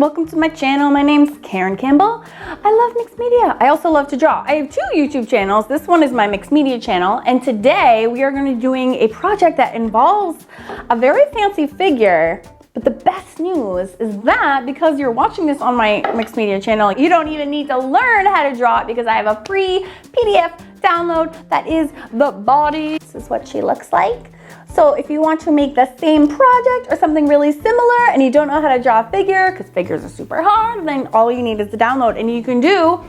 welcome to my channel. My name's Campbell. I love mixed media. I also love to draw. I have two YouTube channels. This one is my mixed media channel, and today we are going to be doing a project that involves a very fancy figure. But the best news is that because you're watching this on my mixed media channel, you don't even need to learn how to draw it because I have a free PDF download that is the body. This is what she looks like. So if you want to make the same project or something really similar and you don't know how to draw a figure, because figures are super hard, then all you need is the download and you can do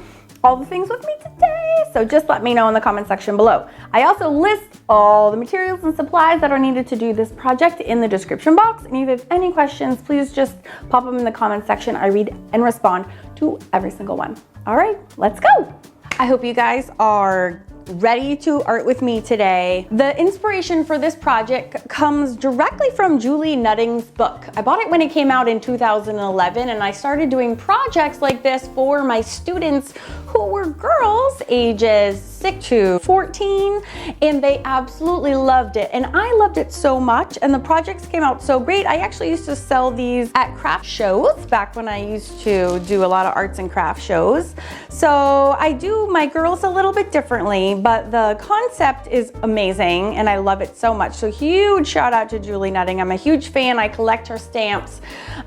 all the things with me today. So just let me know in the comment section below. I also list all the materials and supplies that are needed to do this project in the description box. And if you have any questions, please just pop them in the comment section. I read and respond to every single one. All right, let's go. I hope you guys are ready to art with me today. The inspiration for this project comes directly from Julie Nutting's book. I bought it when it came out in 2011, and I started doing projects like this for my students who were girls ages 6 to 14, and they absolutely loved it. And I loved it so much, and the projects came out so great. I actually used to sell these at craft shows back when I used to do a lot of arts and craft shows. So I do my girls a little bit differently, but the concept is amazing and I love it so much. So huge shout out to Julie Nutting. I'm a huge fan. I collect her stamps.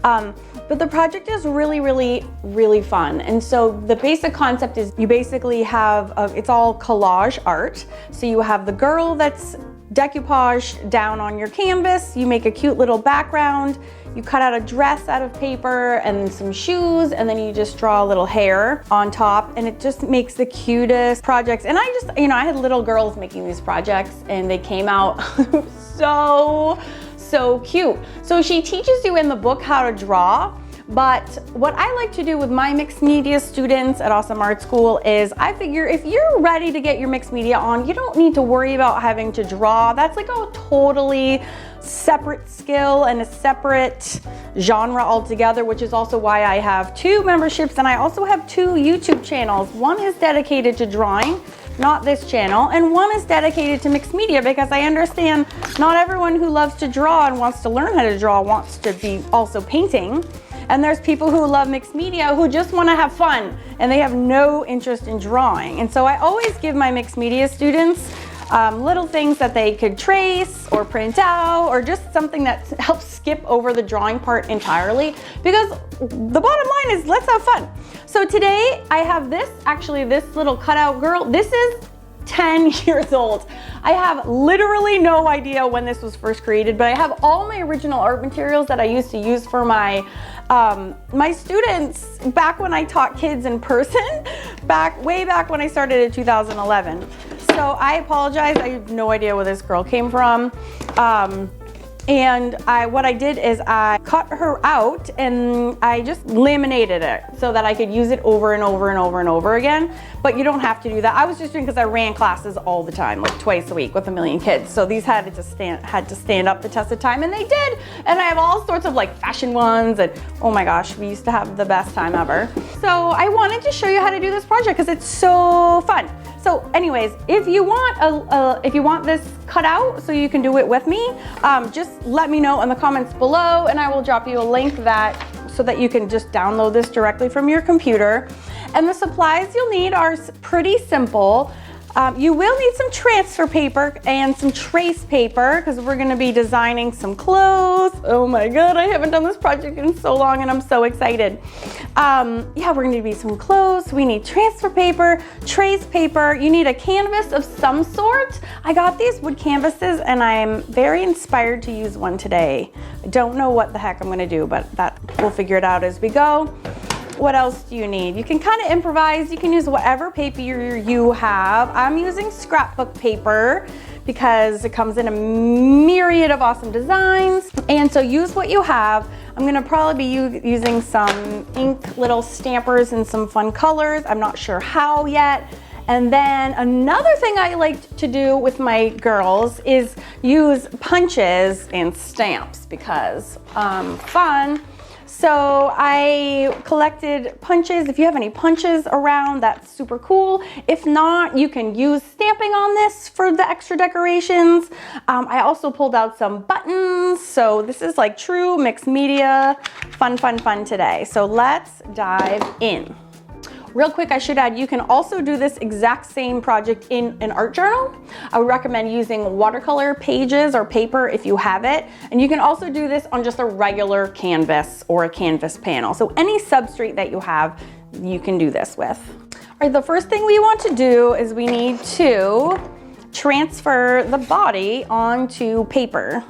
But the project is really fun. And so the basic concept is you basically have, it's all collage art. So you have the girl that's decoupage down on your canvas. You make a cute little background. You cut out a dress out of paper and some shoes, and then you just draw a little hair on top, and it just makes the cutest projects. And I just, I had little girls making these projects and they came out so cute. So she teaches you in the book how to draw. But what I like to do with my mixed media students at Awesome Art School is I figure if you're ready to get your mixed media on, you don't need to worry about having to draw. That's like a totally separate skill and a separate genre altogether, which is also why I have two memberships and I also have two YouTube channels. One is dedicated to drawing, not this channel, and one is dedicated to mixed media because I understand not everyone who loves to draw and wants to learn how to draw wants to be also painting. And there's people who love mixed media who just want to have fun and they have no interest in drawing. And so I always give my mixed media students little things that they could trace or print out, or just something that helps skip over the drawing part entirely, because the bottom line is let's have fun. So today I have this little cutout girl. This is 10 years old. I have literally no idea when this was first created, but I have all my original art materials that I used to use for my my students back when I taught kids in person, way back when I started in 2011. So I apologize, I have no idea where this girl came from. And what I did is I cut her out and I just laminated it so that I could use it over and over again. But you don't have to do that. I was just doing because I ran classes all the time, like twice a week with a million kids. So these had to stand up the test of time, and they did. And I have all sorts of like fashion ones, and oh my gosh, we used to have the best time ever. So I wanted to show you how to do this project because it's so fun. So anyways, if you want this cut out so you can do it with me, just let me know in the comments below and I will drop you a link so that you can just download this directly from your computer. And the supplies you'll need are pretty simple. You will need some transfer paper and some trace paper because we're going to be designing some clothes. Oh my god, I haven't done this project in so long and I'm so excited. Yeah, we're going to be some clothes. We need transfer paper, trace paper. You need a canvas of some sort. I got these wood canvases and I'm very inspired to use one today. I don't know what the heck I'm going to do, but we'll figure it out as we go. What else do you need? You can kind of improvise. You can use whatever paper you have. I'm using scrapbook paper because it comes in a myriad of awesome designs. And so use what you have. I'm gonna probably be using some ink little stampers and some fun colors. I'm not sure how yet. And then another thing I like to do with my girls is use punches and stamps because fun. So I collected punches. If you have any punches around, that's super cool. If not, you can use stamping on this for the extra decorations. I also pulled out some buttons. So this is like true mixed media, fun, fun, fun today. So let's dive in. Real quick, I should add, you can also do this exact same project in an art journal. I would recommend using watercolor pages or paper if you have it. And you can also do this on just a regular canvas or a canvas panel. So any substrate that you have, you can do this with. All right, the first thing we want to do is we need to transfer the body onto paper.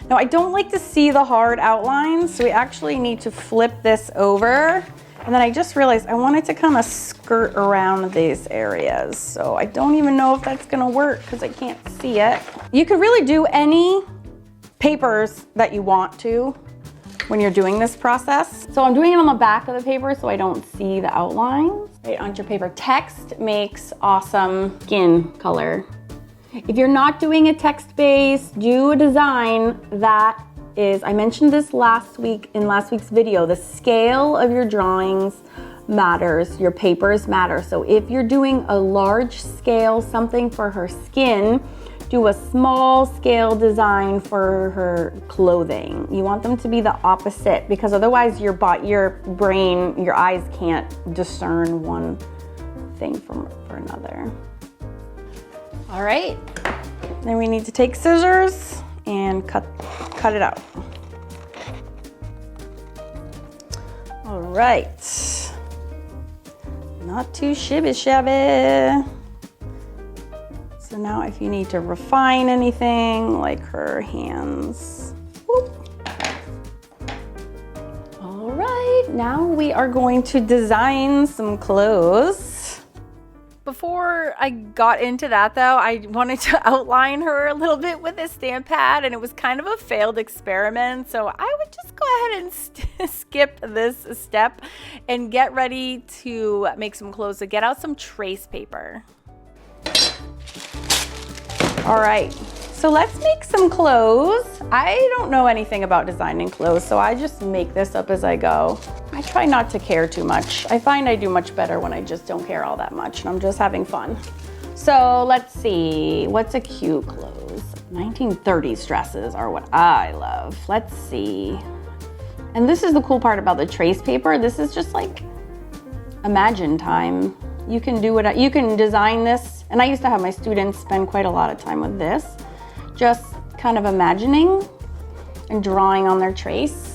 Now, I don't like to see the hard outlines, so we actually need to flip this over. And then I just realized I wanted to kind of skirt around these areas. So I don't even know if that's gonna work because I can't see it. You could really do any papers that you want to when you're doing this process. So I'm doing it on the back of the paper so I don't see the outlines. Right onto your paper. Text makes awesome skin color. If you're not doing a text base, do a design that is, I mentioned this last week in last week's video, the scale of your drawings matters, your papers matter. So if you're doing a large scale, something for her skin, do a small scale design for her clothing. You want them to be the opposite because otherwise your brain, your eyes can't discern one thing from another. All right, then we need to take scissors and cut it out. All right, not too shabby. So now if you need to refine anything like her hands. Whoop. All right, now we are going to design some clothes. Before I got into that though, I wanted to outline her a little bit with a stamp pad, and it was kind of a failed experiment. So I would just go ahead and skip this step and get ready to make some clothes. So get out some trace paper. All right, so let's make some clothes. I don't know anything about designing clothes, so I just make this up as I go. I try not to care too much. I find I do much better when I just don't care all that much and I'm just having fun. So let's see, what's a cute clothes? 1930s dresses are what I love. Let's see. And this is the cool part about the trace paper. This is just like imagine time. You can do it, you can design this. And I used to have my students spend quite a lot of time with this, just kind of imagining and drawing on their trace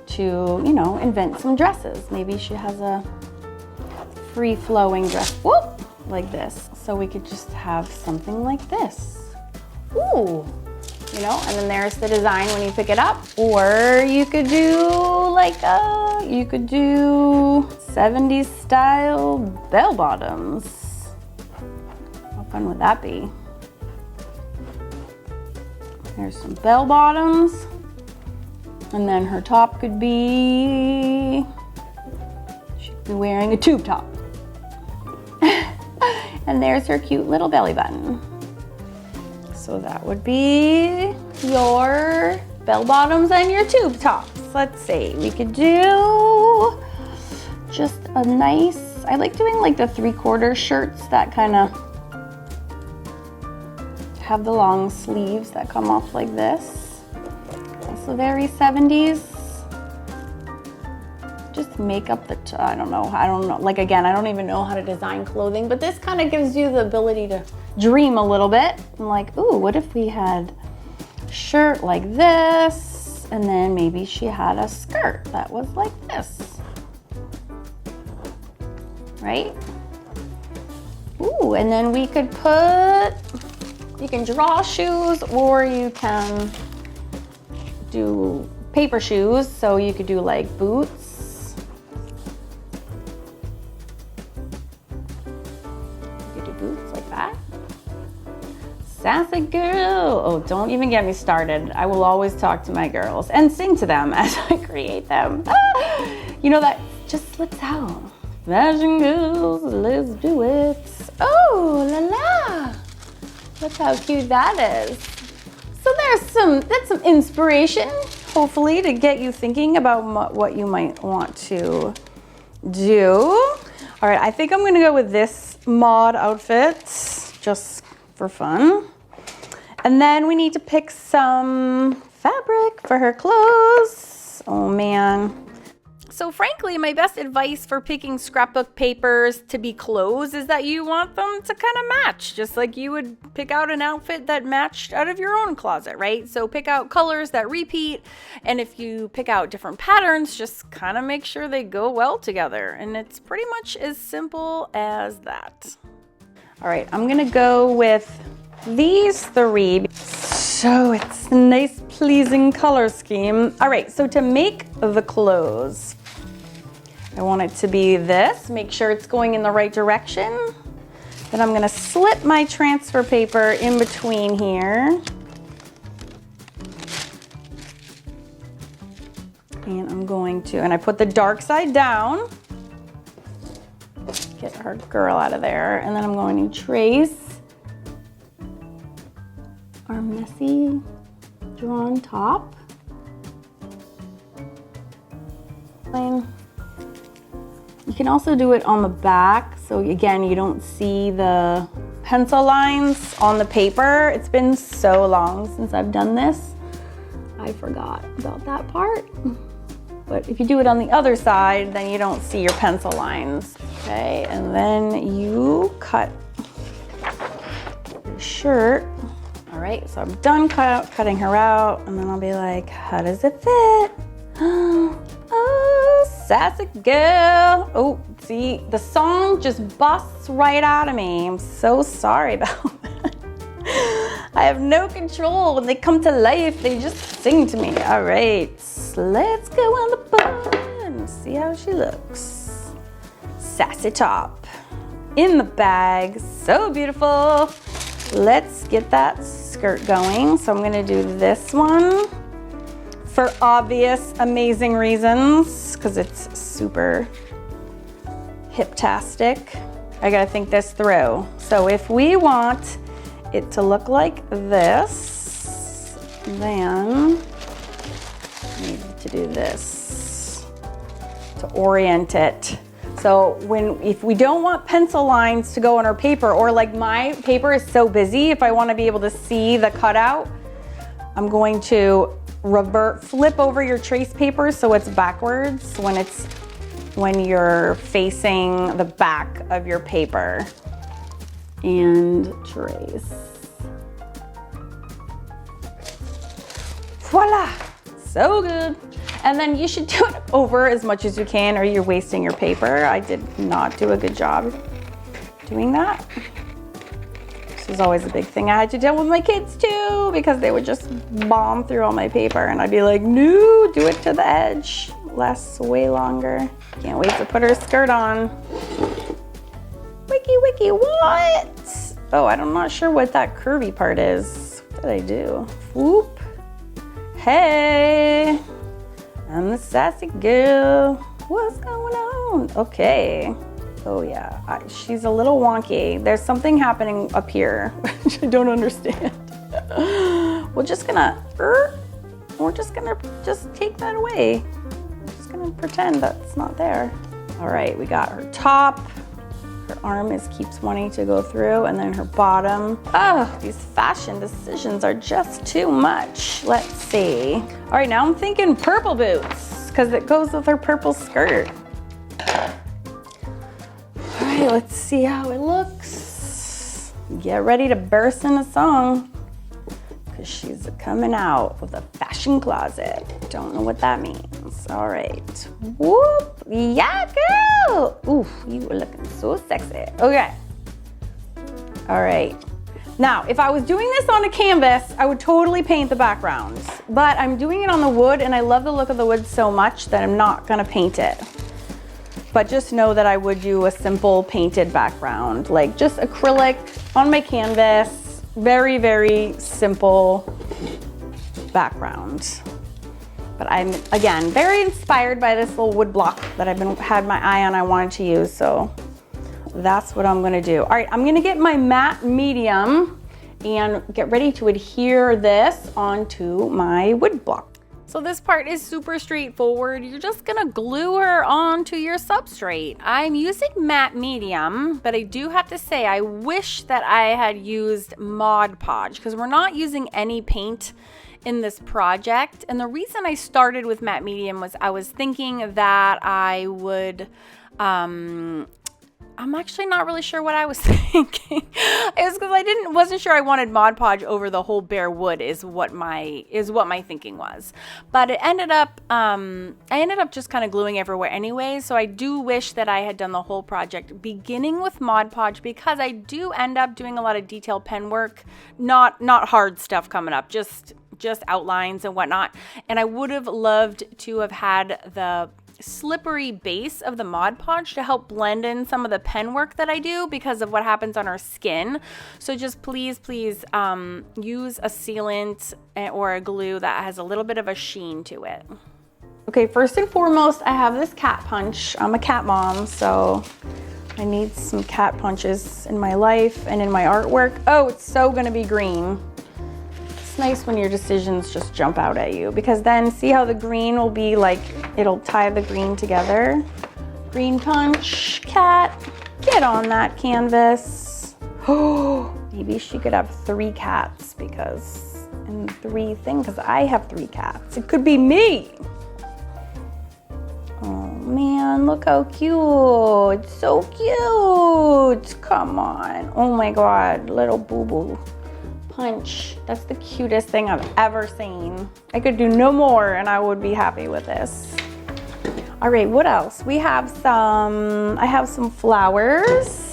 to, you know, invent some dresses. Maybe she has a free-flowing dress, whoop, like this. So we could just have something like this. Ooh, you know, and then there's the design when you pick it up. Or you could do like you could do 70s style bell bottoms. How fun would that be? There's some bell bottoms. And then her top could be, she'd be wearing a tube top. And there's her cute little belly button. So that would be your bell bottoms and your tube tops. Let's see, we could do just a nice, I like doing like the 3/4 shirts that kind of have the long sleeves that come off like this. Also very 70s. Just make up the, I don't know, like again, I don't even know how to design clothing, but this kind of gives you the ability to dream a little bit. I'm like, ooh, what if we had a shirt like this, and then maybe she had a skirt that was like this, right? Ooh, and then we could put, you can draw shoes, or you can do paper shoes. So you could do like boots. You could do boots like that. Sassy girl. Oh, don't even get me started. I will always talk to my girls and sing to them as I create them. You know, that just slips out. Fashion girls, let's do it. Oh, la la. Look how cute that is. So that's some inspiration. hopefully to get you thinking about what you might want to do. All right, I think I'm gonna go with this mod outfit just for fun. And then we need to pick some fabric for her clothes. Oh man. So frankly, my best advice for picking scrapbook papers to be clothes is that you want them to kind of match, just like you would pick out an outfit that matched out of your own closet, right? So pick out colors that repeat, and if you pick out different patterns, just kind of make sure they go well together. And it's pretty much as simple as that. All right, I'm gonna go with these three. So it's a nice, pleasing color scheme. All right, so to make the clothes, I want it to be this. Make sure it's going in the right direction. Then I'm gonna slip my transfer paper in between here. And I'm going to, and I put the dark side down. Get our girl out of there. And then I'm going to trace our messy drawn top. You can also do it on the back, so again, you don't see the pencil lines on the paper. It's been so long since I've done this. I forgot about that part. But if you do it on the other side, then you don't see your pencil lines. Okay, and then you cut your shirt. All right, so I'm done cutting her out, and then I'll be like, how does it fit? Oh, sassy girl. Oh, see, the song just busts right out of me. I'm so sorry about that. I have no control. When they come to life, they just sing to me. All right, let's go on the bun. See how she looks. Sassy top in the bag. So beautiful. Let's get that skirt going. So I'm gonna do this one for obvious, amazing reasons, because it's super hip-tastic. I gotta think this through. So if we want it to look like this, then we need to do this to orient it. So if we don't want pencil lines to go on our paper, or like my paper is so busy, if I want to be able to see the cutout, I'm going to flip over your trace paper so it's backwards when you're facing the back of your paper. And trace. Voila, so good. And then you should do it over as much as you can, or you're wasting your paper. I did not do a good job doing that. This is always a big thing I had to deal with my kids too, because they would just bomb through all my paper, and I'd be like, no, do it to the edge. Lasts way longer. Can't wait to put her skirt on. Wiki, what? Oh, I'm not sure what that curvy part is. What did I do? Whoop. Hey, I'm the sassy girl. What's going on? Okay. Oh yeah, she's a little wonky. There's something happening up here, which I don't understand. We're just gonna take that away. We're just gonna pretend that's not there. All right, we got her top. Her arm keeps wanting to go through, and then her bottom. Oh, these fashion decisions are just too much. Let's see. All right, now I'm thinking purple boots, because it goes with her purple skirt. All right, let's see how it looks. Get ready to burst in a song, because she's coming out with a fashion closet. Don't know what that means. All right. Whoop. Yeah, girl. Oof, you were looking so sexy. Okay. All right. Now, if I was doing this on a canvas, I would totally paint the background. But I'm doing it on the wood, and I love the look of the wood so much that I'm not gonna paint it. But just know that I would do a simple painted background, like just acrylic on my canvas. Very, very simple background. But I'm, again, very inspired by this little wood block that I've had my eye on I wanted to use, so that's what I'm gonna do. All right, I'm gonna get my matte medium and get ready to adhere this onto my wood block. So this part is super straightforward. You're just gonna glue her onto your substrate. I'm using matte medium, but I do have to say I wish that I had used Mod Podge because we're not using any paint in this project. And the reason I started with matte medium was I was thinking that I would, I'm actually not really sure what I was thinking. It was because I wasn't sure I wanted Mod Podge over the whole bare wood is what my thinking was. But it ended up, I ended up just kind of gluing everywhere anyway. So I do wish that I had done the whole project beginning with Mod Podge because I do end up doing a lot of detailed pen work, not hard stuff coming up, just outlines and whatnot. And I would have loved to have had the slippery base of the Mod Podge to help blend in some of the pen work that I do because of what happens on our skin. So just please use a sealant or a glue that has a little bit of a sheen to it. Okay, first and foremost, I have this cat punch. I'm a cat mom, so I need some cat punches in my life and in my artwork. Oh, it's so gonna be green. Nice when your decisions just jump out at you because then see how the green will be like, it'll tie the green together. Green punch, cat, get on that canvas. Oh, maybe she could have 3 cats because, and 3 things, because I have 3 cats. It could be me. Oh man, look how cute. It's so cute. Come on. Oh my God, little boo-boo. Punch. That's the cutest thing I've ever seen. I could do no more and I would be happy with this. All right, what else? I have some flowers.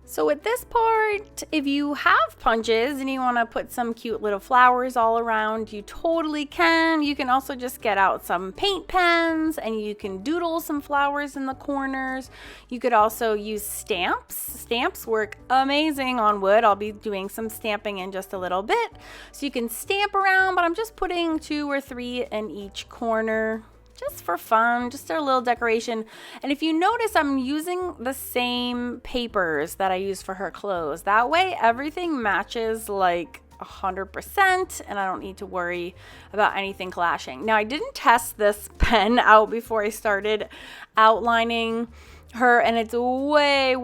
So with this part, if you have punches and you want to put some cute little flowers all around, you totally can. You can also just get out some paint pens and you can doodle some flowers in the corners. You could also use stamps. Stamps work amazing on wood. I'll be doing some stamping in just a little bit. So you can stamp around, but I'm just putting 2 or 3 in each corner. Just for fun, just a little decoration. And if you notice, I'm using the same papers that I use for her clothes. That way everything matches like 100% and I don't need to worry about anything clashing. Now I didn't test this pen out before I started outlining her and it's way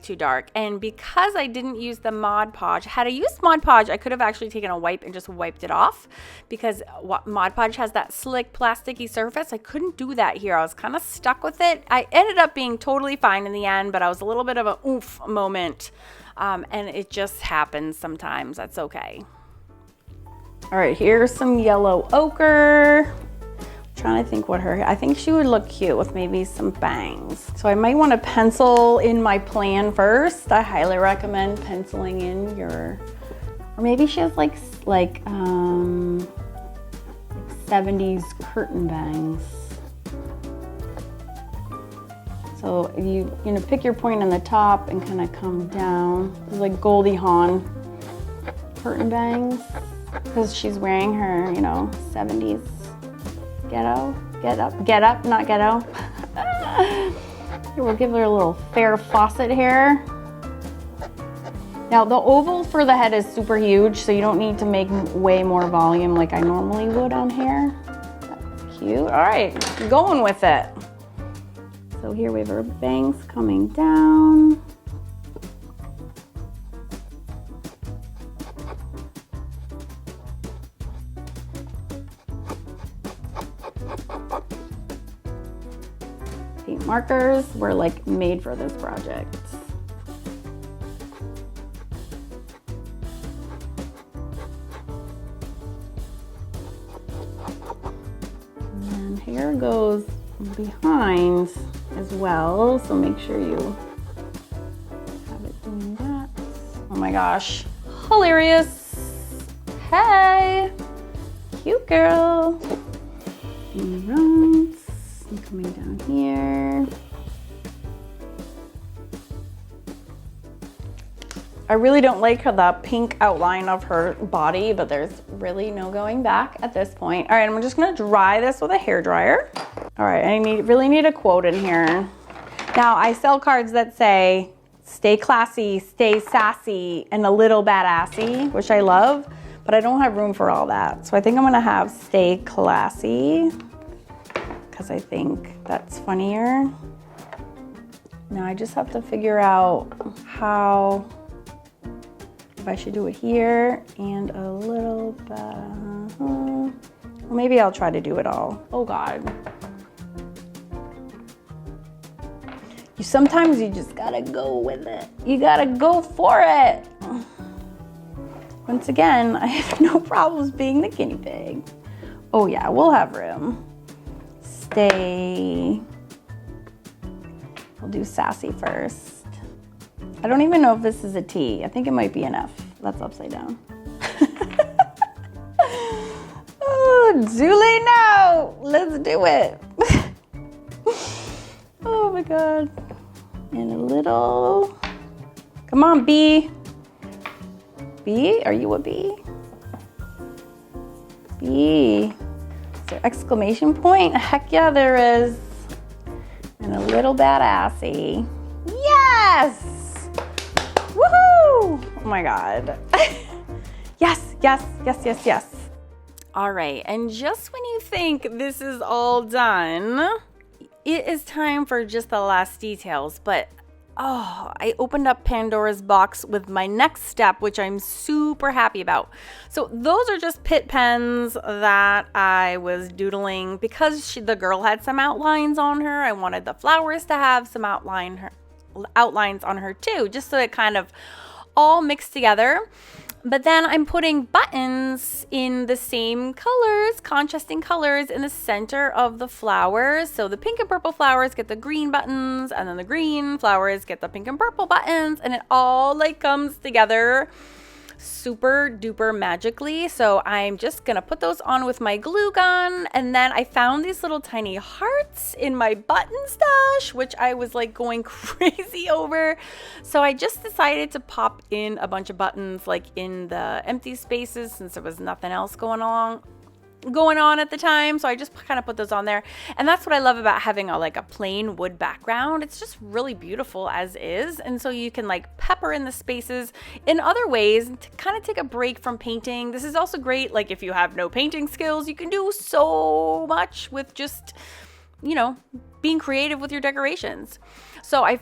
too dark. And because I didn't use the Mod Podge, had I used Mod Podge, I could have actually taken a wipe and just wiped it off because Mod Podge has that slick plasticky surface. I couldn't do that here. I was kind of stuck with it. I ended up being totally fine in the end, but I was a little bit of a oomph moment. And it just happens sometimes. That's okay. All right, here's some yellow ochre. Trying to think I think she would look cute with maybe some bangs. So I might want to pencil in my plan first. I highly recommend penciling in or maybe she has like 70s curtain bangs. So you pick your point on the top and kind of come down. It's like Goldie Hawn curtain bangs because she's wearing her, 70s. Get up, not ghetto. Here, we'll give her a little fair faucet here. Now the oval for the head is super huge, so you don't need to make way more volume like I normally would on hair. That's cute. All right, going with it. So here we have our bangs coming down. Paint markers were like made for this project. And hair goes behind as well, so make sure you have it doing that. Oh my gosh, hilarious. Hey, cute girl. Alright, and coming down here. I really don't like the pink outline of her body, but there's really no going back at this point. All right, I'm just gonna dry this with a hairdryer. All right, I really need a quote in here. Now, I sell cards that say, stay classy, stay sassy, and a little badassy, which I love. but I don't have room for all that. So I think I'm gonna have stay classy because I think that's funnier. Now I just have to figure out how, if I should do it here and a little bit. Well, maybe I'll try to do it all. Oh God. Sometimes you just gotta go with it. You gotta go for it. Once again, I have no problems being the guinea pig. Oh yeah, we'll have room. Stay. We'll do sassy first. I don't even know if this is a T. I think it might be an F. That's upside down. Oh, Julie, no! Let's do it. Oh my God. And a little. Come on, B. B? Are you a B? B. Is there exclamation point? Heck yeah, there is. And a little badassy. Yes! Woohoo! Oh my God. Yes, yes, yes, yes, yes. All right, and just when you think this is all done, it is time for just the last details, but oh, I opened up Pandora's box with my next step, which I'm super happy about. So those are just Pitt pens that I was doodling because the girl had some outlines on her. I wanted the flowers to have some outlines on her too, just so it kind of all mixed together. But then I'm putting buttons in the same colors, contrasting colors in the center of the flowers. So the pink and purple flowers get the green buttons, and then the green flowers get the pink and purple buttons, and it all like comes together super duper magically. So I'm just gonna put those on with my glue gun, and then I found these little tiny hearts in my button stash, which I was like going crazy over. So I just decided to pop in a bunch of buttons like in the empty spaces since there was nothing else going on at the time. So I just kind of put those on there, and that's what I love about having a plain wood background. It's just really beautiful as is, and so you can like pepper in the spaces in other ways to kind of take a break from painting. This is also great like if you have no painting skills, you can do so much with just, you know, being creative with your decorations. So I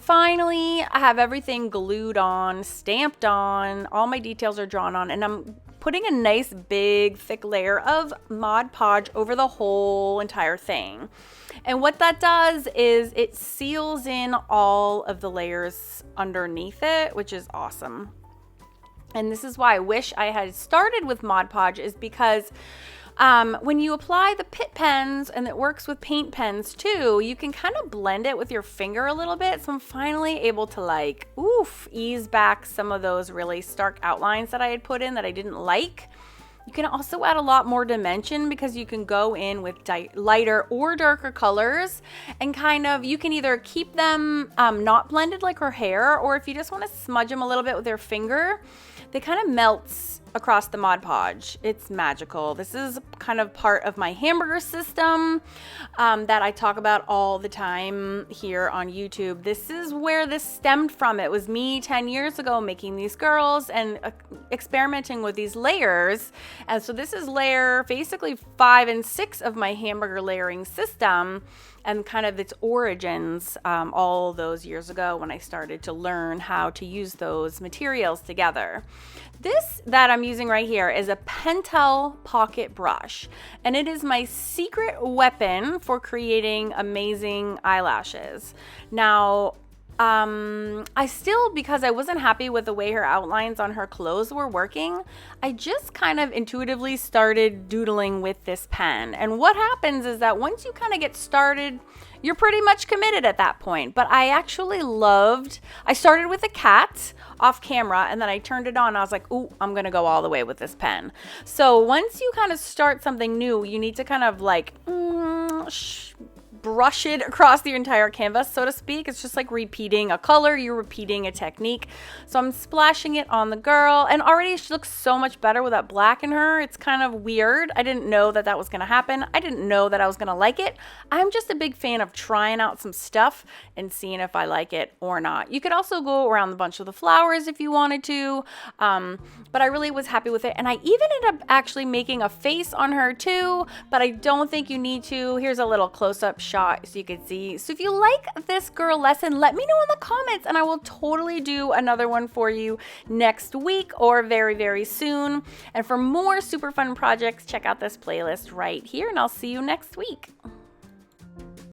have everything glued on, stamped on, all my details are drawn on, and I'm putting a nice big thick layer of Mod Podge over the whole entire thing. And what that does is it seals in all of the layers underneath it, which is awesome. And this is why I wish I had started with Mod Podge, is because when you apply the Pitt pens, and it works with paint pens too, you can kind of blend it with your finger a little bit. So I'm finally able to ease back some of those really stark outlines that I had put in that I didn't like. You can also add a lot more dimension because you can go in with lighter or darker colors, and you can either keep them not blended like her hair, or if you just want to smudge them a little bit with your finger, they kind of melts across the Mod Podge. It's magical. This is kind of part of my hamburger system that I talk about all the time here on YouTube. This is where this stemmed from. It was me 10 years ago making these girls and experimenting with these layers. And so this is layer basically 5 and 6 of my hamburger layering system, and kind of its origins all those years ago when I started to learn how to use those materials together. This that I'm using right here is a Pentel pocket brush, and it is my secret weapon for creating amazing eyelashes. Now, because I wasn't happy with the way her outlines on her clothes were working, I just kind of intuitively started doodling with this pen. And what happens is that once you kind of get started, you're pretty much committed at that point. But I started with a cat off camera, and then I turned it on, and I was like, ooh, I'm gonna go all the way with this pen. So once you kind of start something new, you need to kind of brush it across your entire canvas, so to speak. It's just like repeating a color, you're repeating a technique. So I'm splashing it on the girl, and already she looks so much better with that black in her. It's kind of weird. I didn't know that that was gonna happen. I didn't know that I was gonna like it. I'm just a big fan of trying out some stuff and seeing if I like it or not. You could also go around the bunch of the flowers if you wanted to, but I really was happy with it. And I even ended up actually making a face on her too, but I don't think you need to. Here's a little close-up shot so you can see. So if you like this girl lesson, let me know in the comments and I will totally do another one for you next week or very, very soon. And for more super fun projects, check out this playlist right here, and I'll see you next week.